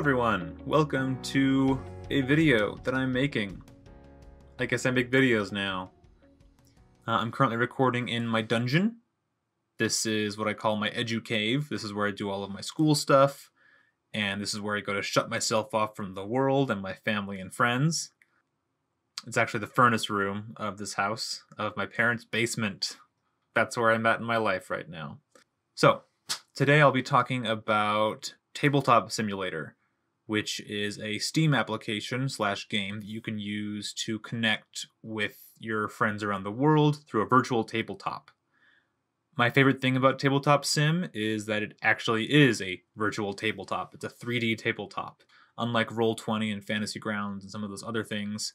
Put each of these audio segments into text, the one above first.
everyone, welcome to a video that I'm making. I guess I make videos now. I'm currently recording in my dungeon. This is what I call my edu cave. This is where I do all of my school stuff, and this is where I go to shut myself off from the world and my family and friends. It's actually the furnace room of this house, of my parents' basement. That's where I'm at in my life right now. So, today I'll be talking about Tabletop Simulator, which is a Steam application / game that you can use to connect with your friends around the world through a virtual tabletop. My favorite thing about Tabletop Sim is that it actually is a virtual tabletop. It's a 3D tabletop. Unlike Roll20 and Fantasy Grounds and some of those other things,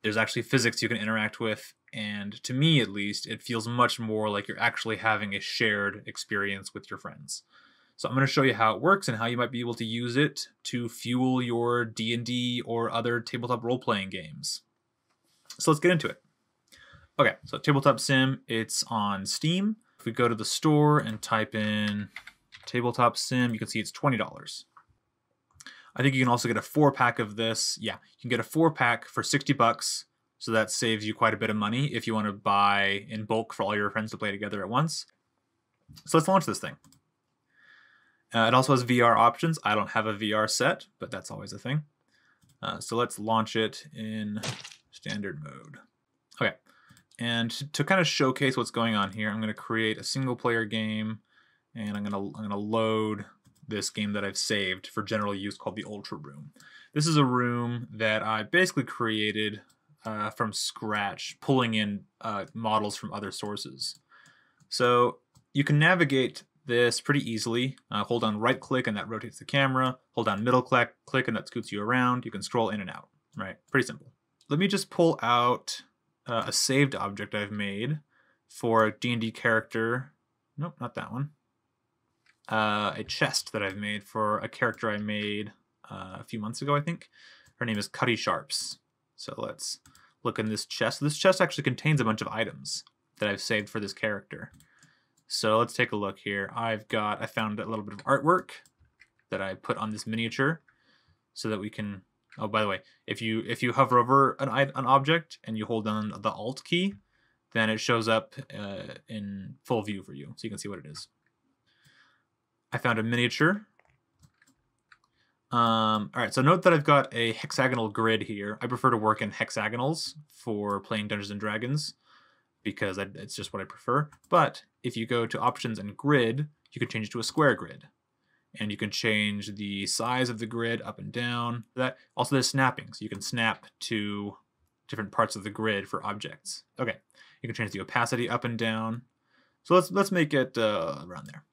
there's actually physics you can interact with, and to me at least, it feels much more like you're actually having a shared experience with your friends. So I'm going to show you how it works and how you might be able to use it to fuel your D&D or other tabletop role-playing games. So let's get into it. Okay, so Tabletop Sim, it's on Steam. If we go to the store and type in Tabletop Sim, you can see it's $20. I think you can also get a 4-pack of this. Yeah, you can get a 4-pack for $60, so that saves you quite a bit of money if you want to buy in bulk for all your friends to play together at once. So let's launch this thing. It also has VR options. I don't have a VR set, but that's always a thing. So let's launch it in standard mode. Okay, and to kind of showcase what's going on here, I'm going to create a single-player game, and I'm going to load this game that I've saved for general use called the Ultra Room. This is a room that I basically created from scratch, pulling in models from other sources. So you can navigate this pretty easily. Hold down right click and that rotates the camera. Hold down middle click and that scoots you around. You can scroll in and out, right? Pretty simple. Let me just pull out a saved object I've made for a D&D character. Nope, not that one. A chest that I've made for a character I made a few months ago, I think. Her name is Cutty Sharps. So let's look in this chest. This chest actually contains a bunch of items that I've saved for this character. So let's take a look here. I found a little bit of artwork that I put on this miniature so that we can, oh, by the way, if you hover over an object and you hold down the Alt key, then it shows up in full view for you, so you can see what it is. I found a miniature. All right, so note that I've got a hexagonal grid here. I prefer to work in hexagonals for playing Dungeons & Dragons, because it's just what I prefer. But if you go to options and grid, you can change it to a square grid. And you can change the size of the grid up and down. Also there's snapping, so you can snap to different parts of the grid for objects. Okay, you can change the opacity up and down. So let's make it around there.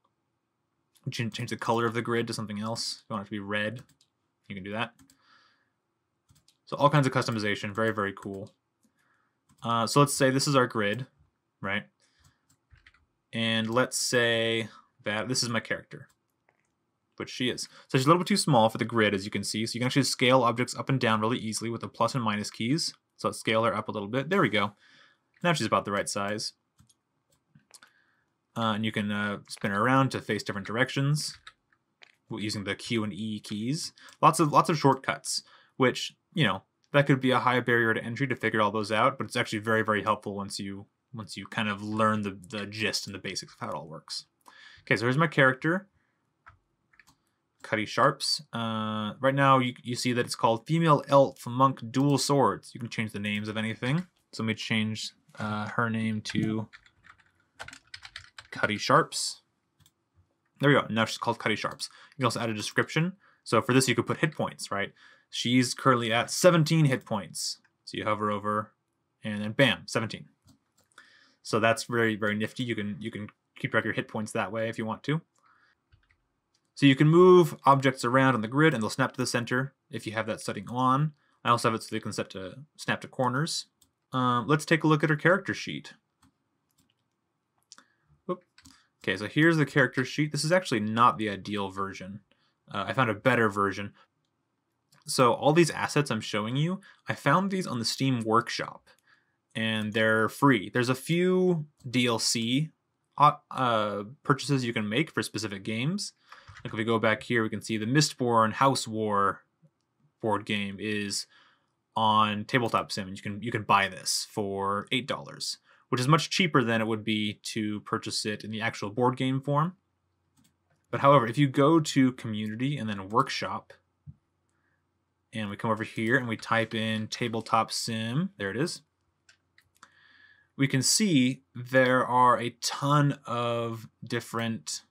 You can change the color of the grid to something else. If you want it to be red, you can do that. So all kinds of customization, very, very cool. So let's say this is our grid, right? And let's say that this is my character, which she is. So she's a little bit too small for the grid, as you can see. So you can actually scale objects up and down really easily with the plus and minus keys. So let's scale her up a little bit. There we go. Now she's about the right size. And you can spin her around to face different directions using the Q and E keys. Lots of shortcuts, which, you know, that could be a high barrier to entry to figure all those out, but it's actually very, very helpful once you kind of learn the gist and the basics of how it all works. Okay, so here's my character, Cutty Sharps. Right now you see that it's called Female Elf Monk Dual Swords. You can change the names of anything. So let me change her name to Cutty Sharps. There we go. Now she's called Cutty Sharps. You can also add a description. So for this you could put hit points, right? She's currently at 17 hit points. So you hover over and then bam, 17. So that's very, very nifty. You can keep track of your hit points that way if you want to. So you can move objects around on the grid and they'll snap to the center if you have that setting on. I also have it so they can snap to corners. Let's take a look at her character sheet. Okay, so here's the character sheet. This is actually not the ideal version. I found a better version. So all these assets I'm showing you, I found these on the Steam Workshop, and they're free. There's a few DLC purchases you can make for specific games, Like if we go back here, we can see the Mistborn House War board game is on Tabletop Sim. You can buy this for $8, which is much cheaper than it would be to purchase it in the actual board game form. But however, if you go to Community and then Workshop, and we come over here and we type in Tabletop Sim, there it is, we can see there are a ton of different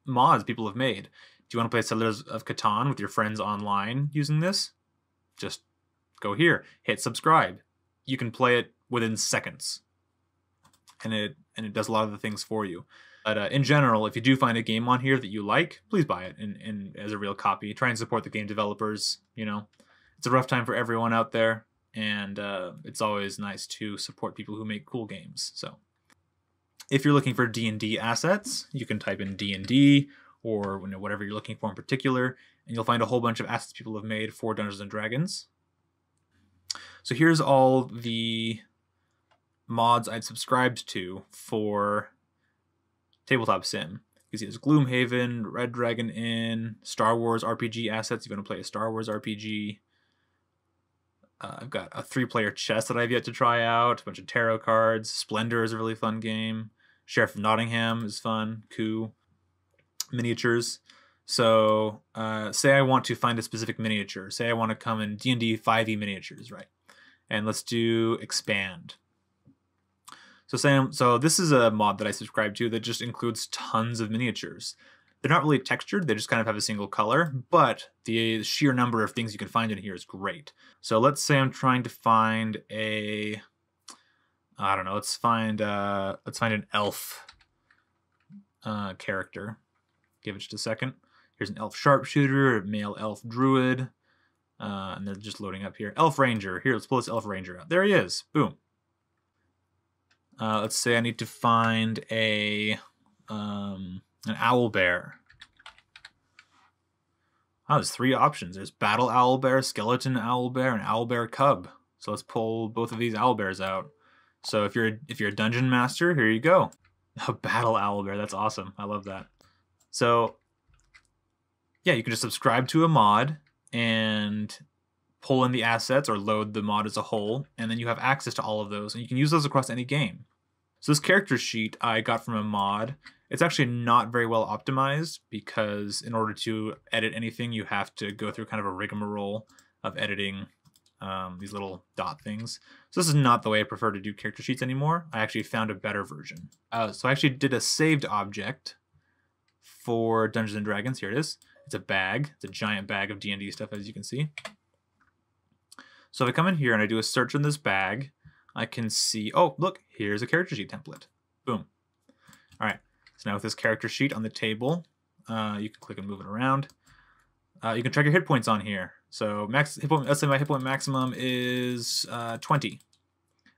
mods people have made. Do you want to play Settlers of Catan with your friends online using this? Just go here, hit subscribe. You can play it within seconds, and it does a lot of the things for you. But in general, if you do find a game on here that you like, please buy it in as a real copy. Try and support the game developers. You know, it's a rough time for everyone out there, and it's always nice to support people who make cool games. So, if you're looking for D&D assets, you can type in D&D or whatever you're looking for in particular, and you'll find a whole bunch of assets people have made for Dungeons and Dragons. So here's all the mods I've subscribed to for Tabletop Sim. You see there's Gloomhaven, Red Dragon Inn, Star Wars RPG assets. You're going to play a Star Wars RPG. I've got a 3-player chess that I've yet to try out, a bunch of tarot cards. Splendor is a really fun game. Sheriff of Nottingham is fun. Coup. Miniatures. So say I want to find a specific miniature. Say I want to come in D&D 5e miniatures, right? And let's do expand. So this is a mod that I subscribe to that just includes tons of miniatures. They're not really textured, they just kind of have a single color, but the sheer number of things you can find in here is great. So let's say I'm trying to find a, I don't know, let's find an elf character. Give it just a second. Here's an elf sharpshooter, a male elf druid, and they're just loading up here. Elf ranger. Here, let's pull this elf ranger out. There he is. Boom. Let's say I need to find an owl bear. Oh, there's 3 options. There's battle owl bear, skeleton owl bear, and owl bear cub. So let's pull both of these owl bears out. So if you're a dungeon master, here you go. A battle owl bear. That's awesome. I love that. So yeah, you can just subscribe to a mod and pull in the assets or load the mod as a whole, and then you have access to all of those, and you can use those across any game. So this character sheet I got from a mod. It's actually not very well optimized because in order to edit anything, you have to go through kind of a rigmarole of editing these little dot things. So this is not the way I prefer to do character sheets anymore. I actually found a better version. So I actually did a saved object for Dungeons and Dragons. Here it is. It's a bag. It's a giant bag of D&D stuff, as you can see. So if I come in here and I do a search in this bag, I can see, oh, look, here's a character sheet template. Boom. All right. So now with this character sheet on the table, you can click and move it around. You can track your hit points on here. So let's say my hit point maximum is 20.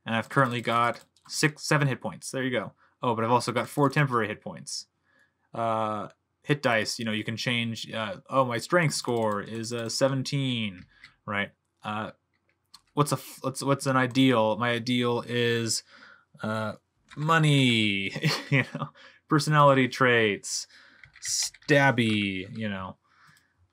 And I've currently got 7 hit points. There you go. Oh, but I've also got 4 temporary hit points. Hit dice, you can change, oh, my strength score is 17, right? What's an ideal? My ideal is money, personality traits, stabby,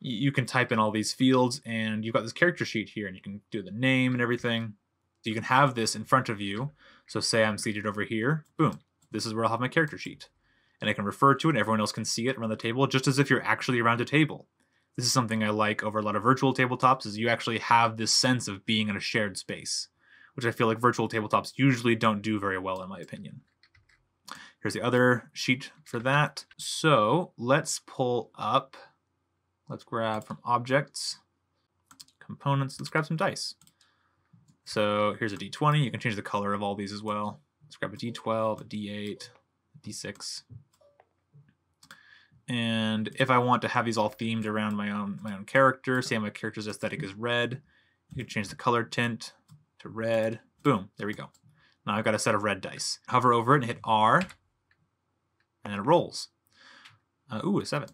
You can type in all these fields, and you've got this character sheet here, and you can do the name and everything. So you can have this in front of you. So say I'm seated over here, boom, this is where I'll have my character sheet. And I can refer to it, and everyone else can see it around the table, just as if you're actually around a table. This is something I like over a lot of virtual tabletops, is you actually have this sense of being in a shared space, which I feel like virtual tabletops usually don't do very well, in my opinion. Here's the other sheet for that. So let's pull up, let's grab from objects, components, let's grab some dice. So here's a D20. You can change the color of all these as well. Let's grab a D12, a D8, a D6. And if I want to have these all themed around my own character, say my character's aesthetic is red, you can change the color tint to red. Boom, there we go. Now I've got a set of red dice. Hover over it and hit R, and then it rolls. Ooh, a 7.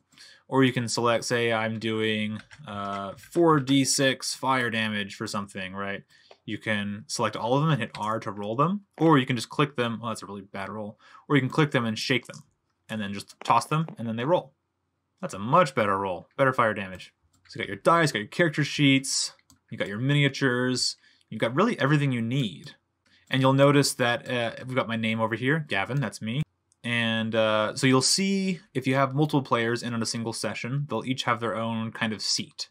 Or you can select, say I'm doing 4d6 fire damage for something, right? You can select all of them and hit R to roll them, or you can just click them. Oh, that's a really bad roll. Or you can click them and shake them, and then just toss them, and then they roll. That's a much better roll. Better fire damage. So you got your dice, got your character sheets, you got your miniatures, you've got really everything you need. And you'll notice that we've got my name over here, Gavin, that's me. And so you'll see if you have multiple players in on a single session, they'll each have their own kind of seat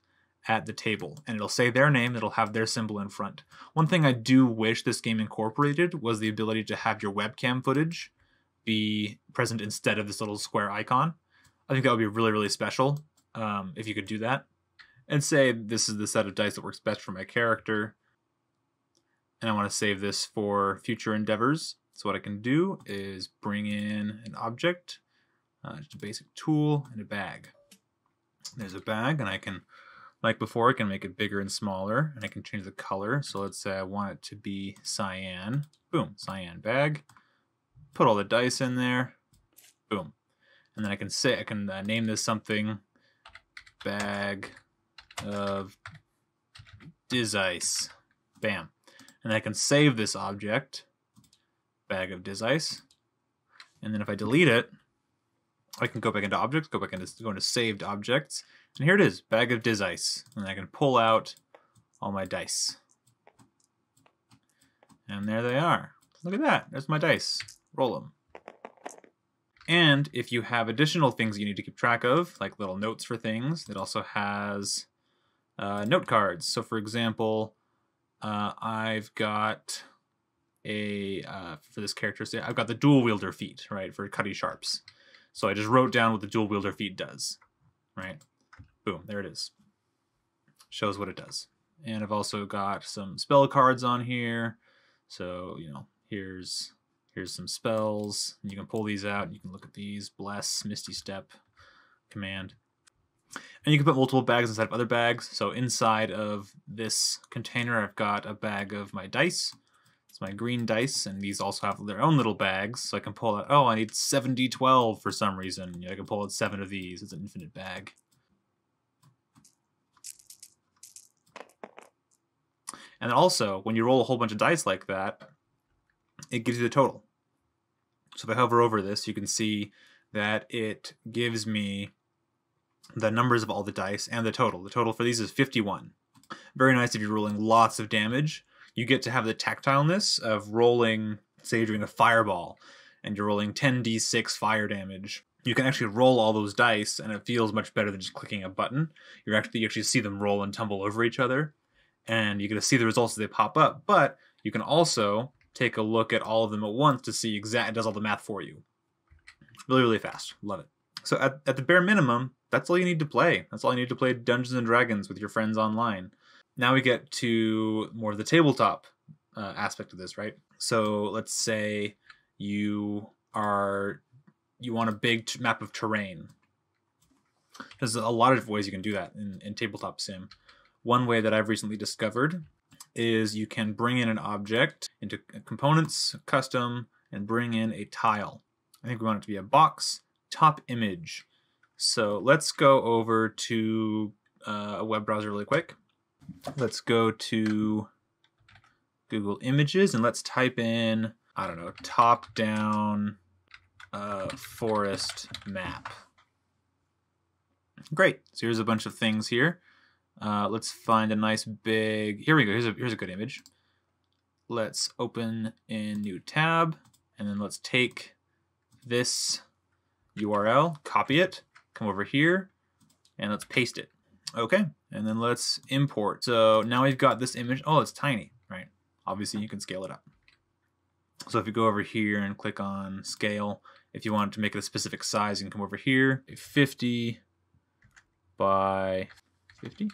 at the table. And it'll say their name, it'll have their symbol in front. One thing I do wish this game incorporated was the ability to have your webcam footage be present instead of this little square icon. I think that would be really, really special if you could do that. And say this is the set of dice that works best for my character. And I want to save this for future endeavors. So what I can do is bring in an object, just a basic tool, and a bag. There's a bag, and I can, like before, I can make it bigger and smaller, and I can change the color. So let's say I want it to be cyan. Boom, cyan bag. Put all the dice in there. Boom. And then I can say, I can name this something, bag of Dizice. Bam. And I can save this object, bag of Dizice. And then if I delete it, I can go back into objects, go into saved objects. And here it is, bag of Dizice. And I can pull out all my dice. And there they are. Look at that, there's my dice. Roll them. And if you have additional things you need to keep track of, like little notes for things, it also has note cards. So for example, I've got a, for this character, I've got the dual wielder feat, right, for Cutty Sharps. So I just wrote down what the dual wielder feat does, right? Boom, there it is. Shows what it does. And I've also got some spell cards on here. So, you know, here's some spells. You can pull these out. You can look at these. Bless, Misty Step, Command. And you can put multiple bags inside of other bags. So inside of this container, I've got a bag of my dice. It's my green dice, and these also have their own little bags. So I can pull out, oh, I need 7d12 for some reason. You know, I can pull out 7 of these. It's an infinite bag. And then also, when you roll a whole bunch of dice like that, it gives you the total. So if I hover over this, you can see that it gives me the numbers of all the dice and the total. The total for these is 51. Very nice if you're rolling lots of damage. You get to have the tactileness of rolling, say you're doing a fireball, and you're rolling 10d6 fire damage. You can actually roll all those dice, and it feels much better than just clicking a button. You actually see them roll and tumble over each other, and you get to see the results as they pop up. But you can also take a look at all of them at once to see exactly, it does all the math for you. Really, really fast. Love it. So at the bare minimum, that's all you need to play. That's all you need to play Dungeons & Dragons with your friends online. Now we get to more of the tabletop aspect of this, right? So let's say you want a big map of terrain. There's a lot of different ways you can do that in Tabletop Sim. One way that I've recently discovered is you can bring in an object into components, custom, and bring in a tile. I think we want it to be a box, top image. So let's go over to a web browser really quick. Let's go to Google Images and let's type in, I don't know, top-down forest map. Great. So here's a bunch of things here. Let's find a nice big, here we go, here's a good image. Let's open in new tab, and then let's take this URL, copy it, come over here, and let's paste it. Okay, and then let's import. So now we've got this image. Oh, it's tiny, right? Obviously you can scale it up. So if you go over here and click on scale, if you want to make it a specific size, you can come over here, 50 by 50.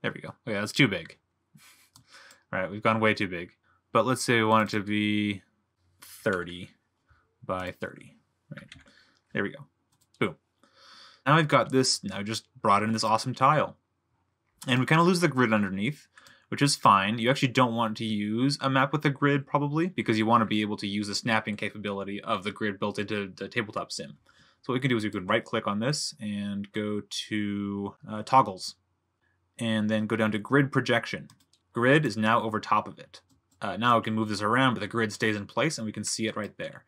There we go. Okay, that's too big. All right, we've gone way too big. But let's say we want it to be 30 by 30. Right, there we go. Boom. Now I've got this, now just brought in this awesome tile. And we kind of lose the grid underneath, which is fine. You actually don't want to use a map with a grid probably, because you want to be able to use the snapping capability of the grid built into the Tabletop Sim. So what we can do is we can right click on this and go to toggles. And then go down to grid projection. Grid is now over top of it. Now we can move this around, but the grid stays in place and we can see it right there.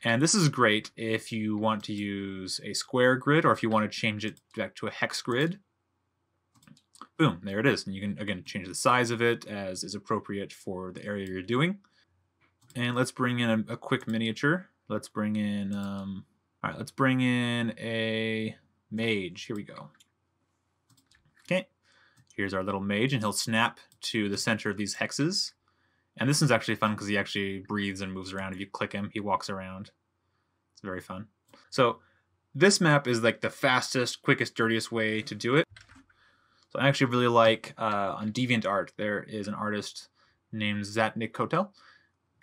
And this is great if you want to use a square grid or if you want to change it back to a hex grid. Boom, there it is. And you can, again, change the size of it as is appropriate for the area you're doing. And let's bring in a quick miniature. Let's bring in, all right, let's bring in a mage. Here we go. Okay, here's our little mage, and he'll snap to the center of these hexes. And this is actually fun because he actually breathes and moves around. If you click him, he walks around. It's very fun. So this map is like the fastest, quickest, dirtiest way to do it. So I actually really like, on DeviantArt, there is an artist named Zatnik Kotel.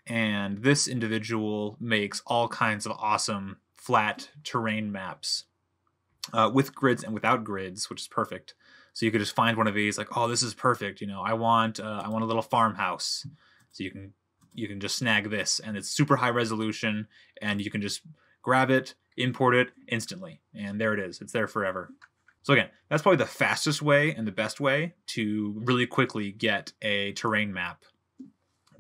And this individual makes all kinds of awesome flat terrain maps with grids and without grids, which is perfect. So you could just find one of these, like, oh, this is perfect. You know, I want a little farmhouse. So you can just snag this, and it's super high resolution, and you can just grab it, import it instantly, and there it is. It's there forever. So again, that's probably the fastest way and the best way to really quickly get a terrain map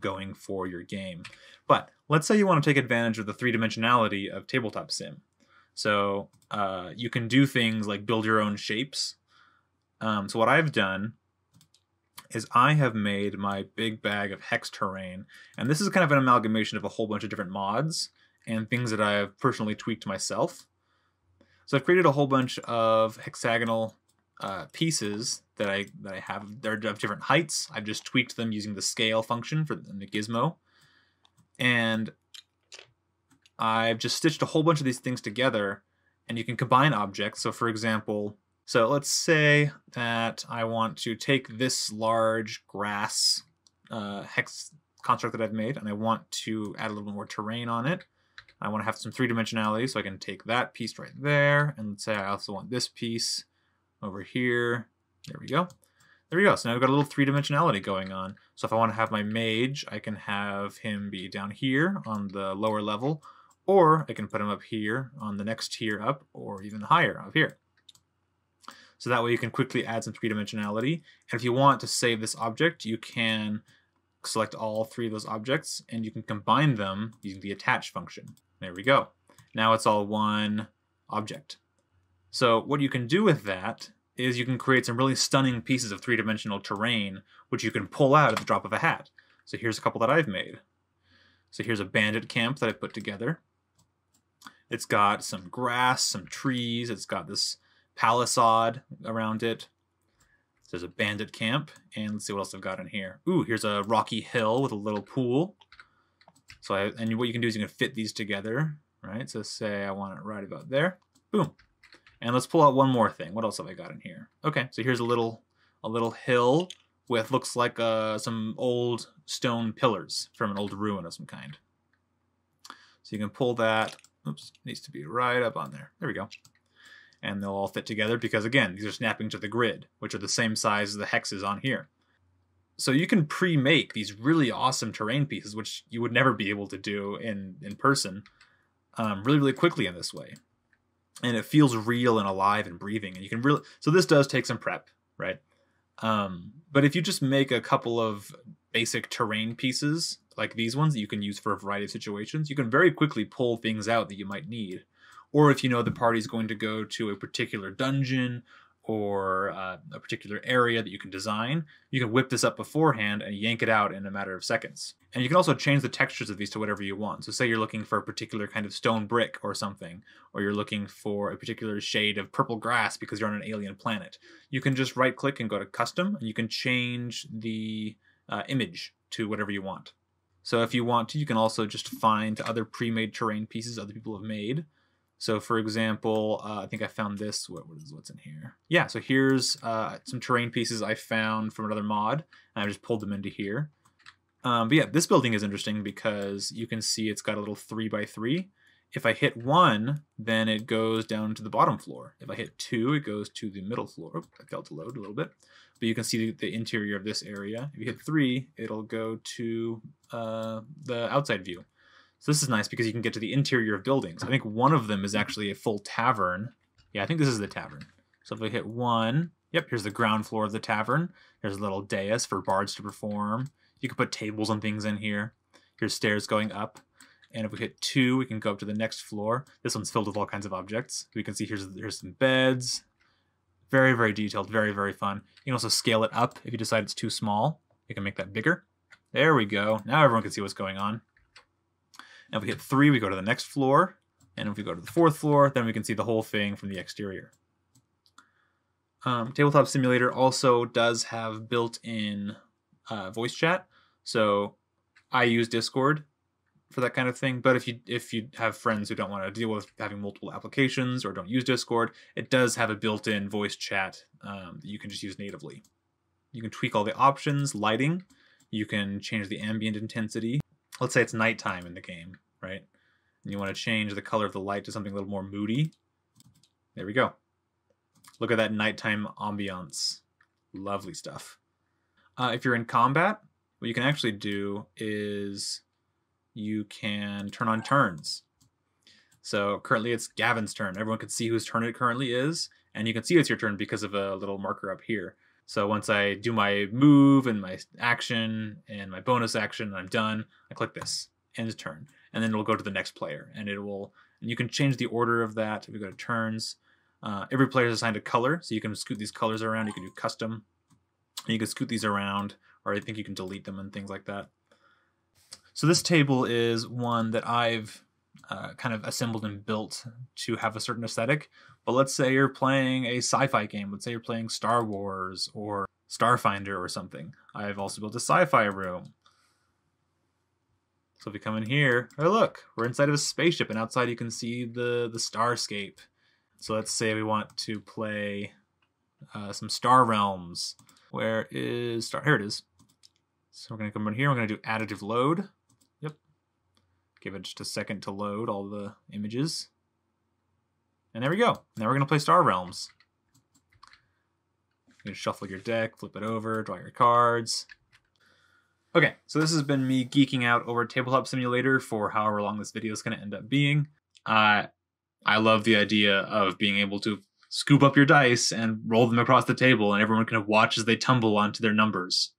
going for your game. But let's say you want to take advantage of the three-dimensionality of Tabletop Sim. So you can do things like build your own shapes. So what I've done is I have made my big bag of Hex Terrain, and this is kind of an amalgamation of a whole bunch of different mods and things that I've personally tweaked myself. So I've created a whole bunch of hexagonal pieces that I have. They're of different heights. I've just tweaked them using the scale function in the Gizmo, and I've just stitched a whole bunch of these things together, and you can combine objects. So for example, so let's say that I want to take this large grass hex construct that I've made, and I want to add a little bit more terrain on it. I want to have some three-dimensionality, so I can take that piece right there, and let's say I also want this piece over here. There we go. There we go. So now we've got a little three-dimensionality going on. So if I want to have my mage, I can have him be down here on the lower level, or I can put him up here on the next tier up, or even higher up here. So that way you can quickly add some three-dimensionality. And if you want to save this object, you can select all three of those objects, and you can combine them using the attach function. There we go. Now it's all one object. So what you can do with that is you can create some really stunning pieces of three-dimensional terrain, which you can pull out at the drop of a hat. So here's a couple that I've made. So here's a bandit camp that I put together. It's got some grass, some trees. It's got this palisade around it. There's a bandit camp, and let's see what else I've got in here. Ooh, here's a rocky hill with a little pool. So and what you can do is you can fit these together, right? So say I want it right about there. Boom. And let's pull out one more thing. What else have I got in here? Okay, so here's a little hill with looks like some old stone pillars from an old ruin of some kind. So you can pull that. Oops, needs to be right up on there. There we go. And they'll all fit together because, again, these are snapping to the grid, which are the same size as the hexes on here. So you can pre-make these really awesome terrain pieces, which you would never be able to do in person, really, really quickly in this way. And it feels real and alive and breathing. And you can really, so this does take some prep, right? But if you just make a couple of basic terrain pieces, like these ones that you can use for a variety of situations, you can very quickly pull things out that you might need. Or if you know the party's going to go to a particular dungeon or a particular area that you can design, you can whip this up beforehand and yank it out in a matter of seconds. And you can also change the textures of these to whatever you want. So say you're looking for a particular kind of stone brick or something, or you're looking for a particular shade of purple grass because you're on an alien planet. You can just right click and go to custom, and you can change the image to whatever you want. So if you want to, you can also just find other pre-made terrain pieces other people have made. So for example, I think I found this, what's in here? Yeah, so here's some terrain pieces I found from another mod, and I just pulled them into here. But yeah, this building is interesting because you can see it's got a little 3x3. If I hit 1, then it goes down to the bottom floor. If I hit 2, it goes to the middle floor. Oh, I failed to load a little bit. But you can see the interior of this area. If you hit 3, it'll go to the outside view. So this is nice because you can get to the interior of buildings. I think one of them is actually a full tavern. Yeah, I think this is the tavern. So if I hit 1, yep, here's the ground floor of the tavern. Here's a little dais for bards to perform. You can put tables and things in here. Here's stairs going up. And if we hit 2, we can go up to the next floor. This one's filled with all kinds of objects. We can see here's some beds. Very, very detailed, very, very fun. You can also scale it up if you decide it's too small. You can make that bigger. There we go. Now everyone can see what's going on. And if we hit 3, we go to the next floor. And if we go to the 4th floor, then we can see the whole thing from the exterior. Tabletop Simulator also does have built-in voice chat. So I use Discord for that kind of thing. But if you have friends who don't want to deal with having multiple applications or don't use Discord, it does have a built-in voice chat that you can just use natively. You can tweak all the options, lighting. You can change the ambient intensity. Let's say it's nighttime in the game, right? And you want to change the color of the light to something a little more moody. There we go. Look at that nighttime ambiance. Lovely stuff. If you're in combat, what you can actually do is you can turn on turns. So currently it's Gavin's turn. Everyone can see whose turn it currently is, and you can see it's your turn because of a little marker up here. So once I do my move and my action and my bonus action and I'm done, I click this, end turn, and then it'll go to the next player. And you can change the order of that if you go to turns. Every player is assigned a color, so you can scoot these colors around. You can do custom, and you can scoot these around, or I think you can delete them and things like that. So this table is one that I've kind of assembled and built to have a certain aesthetic. But let's say you're playing a sci-fi game. Let's say you're playing Star Wars or Starfinder or something. I've also built a sci-fi room. So if we come in here, oh look, we're inside of a spaceship, and outside you can see the starscape. So let's say we want to play some Star Realms. Where is Star? Here it is. So we're going to come in here. We're going to do additive load. Yep. Give it just a second to load all the images. And there we go. Now we're going to play Star Realms. You can shuffle your deck, flip it over, draw your cards. Okay, so this has been me geeking out over Tabletop Simulator for however long this video is going to end up being. I love the idea of being able to scoop up your dice and roll them across the table, and everyone can watch as they tumble onto their numbers.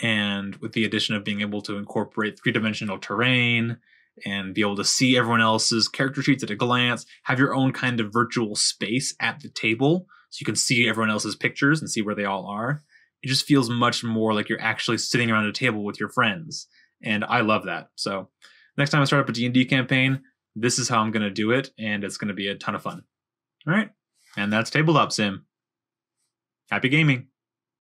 And with the addition of being able to incorporate three-dimensional terrain and be able to see everyone else's character sheets at a glance, have your own kind of virtual space at the table so you can see everyone else's pictures and see where they all are. It just feels much more like you're actually sitting around a table with your friends. And I love that. So next time I start up a D&D campaign, this is how I'm going to do it, and it's going to be a ton of fun. All right, and that's Tabletop Sim. Happy gaming.